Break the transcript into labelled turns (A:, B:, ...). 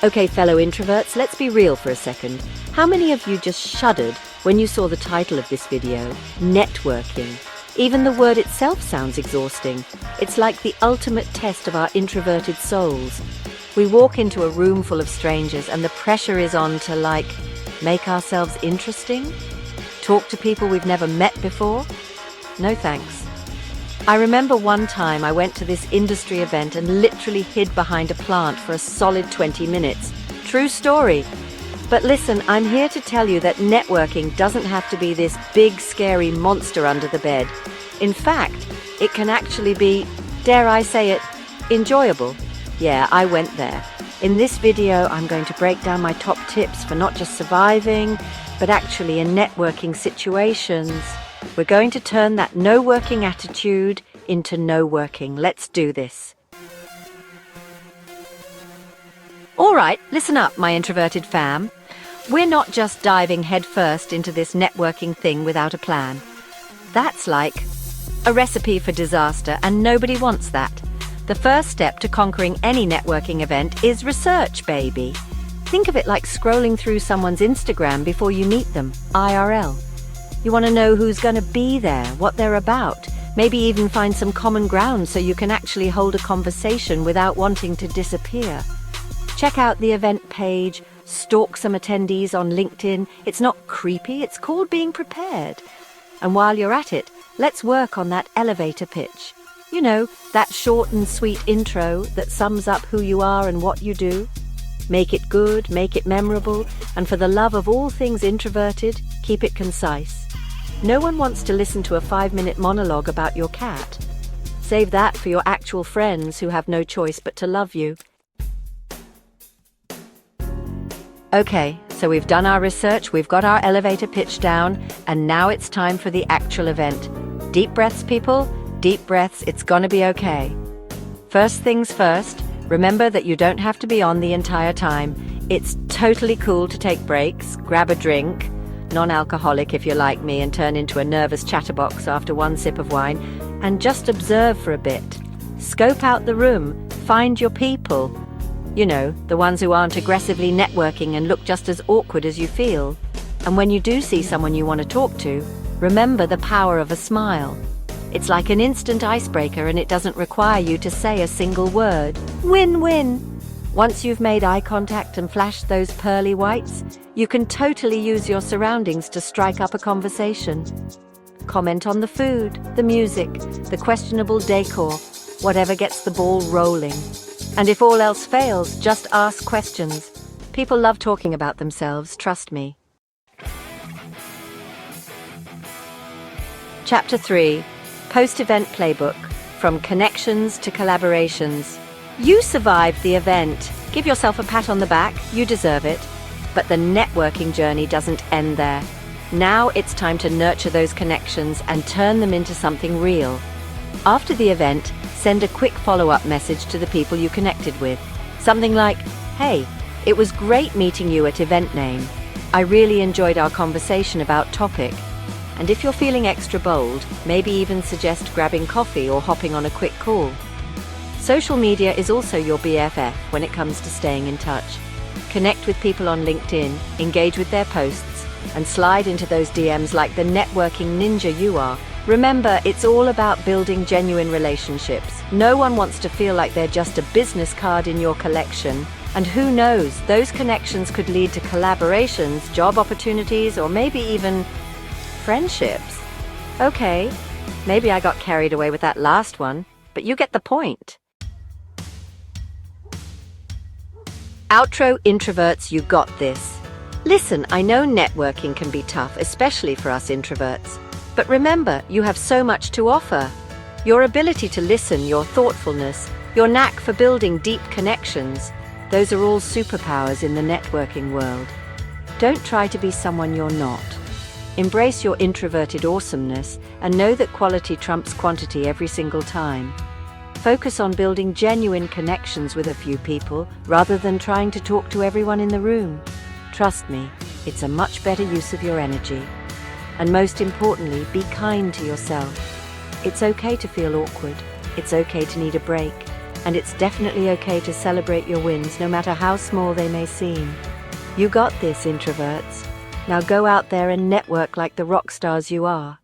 A: Okay, fellow introverts, let's be real for a second. How many of you just shuddered when you saw the title of this video, networking? Even the word itself sounds exhausting. It's like the ultimate test of our introverted souls. We walk into a room full of strangers and the pressure is on to, make ourselves interesting? Talk to people we've never met before? No thanks. I remember one time I went to this industry event and literally hid behind a plant for a solid 20 minutes. True story. But listen, I'm here to tell you that networking doesn't have to be this big, scary monster under the bed. In fact, it can actually be, dare I say it, enjoyable. Yeah, I went there. In this video, I'm going to break down my top tips for not just surviving, but actually in networking situations. We're going to turn that no-working attitude into no-working. Let's do this. All right, listen up, my introverted fam. We're not just diving headfirst into this networking thing without a plan. That's like a recipe for disaster, and nobody wants that. The first step to conquering any networking event is research, baby. Think of it like scrolling through someone's Instagram before you meet them, IRL. You want to know who's going to be there, what they're about, maybe even find some common ground so you can actually hold a conversation without wanting to disappear. Check out the event page, stalk some attendees on LinkedIn. It's not creepy, it's called being prepared. And while you're at it, let's work on that elevator pitch. You know, that short and sweet intro that sums up who you are and what you do. Make it good, make it memorable, and for the love of all things introverted, keep it concise. No one wants to listen to a 5-minute monologue about your cat. Save that for your actual friends who have no choice but to love you. Okay, so we've done our research, we've got our elevator pitch down, and now it's time for the actual event. Deep breaths, people. Deep breaths, it's gonna be okay. First things first, remember that you don't have to be on the entire time. It's totally cool to take breaks, grab a drink, non-alcoholic if you're like me and turn into a nervous chatterbox after one sip of wine, and just observe for a bit. Scope out the room, find your people. You know, the ones who aren't aggressively networking and look just as awkward as you feel. And when you do see someone you want to talk to, remember the power of a smile. It's like an instant icebreaker and it doesn't require you to say a single word. Win-win! Once you've made eye contact and flashed those pearly whites, you can totally use your surroundings to strike up a conversation. Comment on the food, the music, the questionable decor, whatever gets the ball rolling. And if all else fails, just ask questions. People love talking about themselves, trust me. Chapter 3. Post-event playbook. From connections to collaborations. You survived the event. Give yourself a pat on the back, you deserve it. But the networking journey doesn't end there. Now it's time to nurture those connections and turn them into something real. After the event, send a quick follow-up message to the people you connected with. Something like, hey, it was great meeting you at event name. I really enjoyed our conversation about topic. And if you're feeling extra bold, maybe even suggest grabbing coffee or hopping on a quick call. Social media is also your BFF when it comes to staying in touch. Connect with people on LinkedIn, engage with their posts, and slide into those DMs like the networking ninja you are. Remember, it's all about building genuine relationships. No one wants to feel like they're just a business card in your collection. And who knows, those connections could lead to collaborations, job opportunities, or maybe even friendships. Okay, maybe I got carried away with that last one, but you get the point. Outro introverts, you got this. Listen, I know networking can be tough, especially for us introverts. But remember, you have so much to offer. Your ability to listen, your thoughtfulness, your knack for building deep connections, those are all superpowers in the networking world. Don't try to be someone you're not. Embrace your introverted awesomeness and know that quality trumps quantity every single time. Focus on building genuine connections with a few people rather than trying to talk to everyone in the room. Trust me, it's a much better use of your energy. And most importantly, be kind to yourself. It's okay to feel awkward. It's okay to need a break. And it's definitely okay to celebrate your wins, no matter how small they may seem. You got this, introverts. Now go out there and network like the rock stars you are.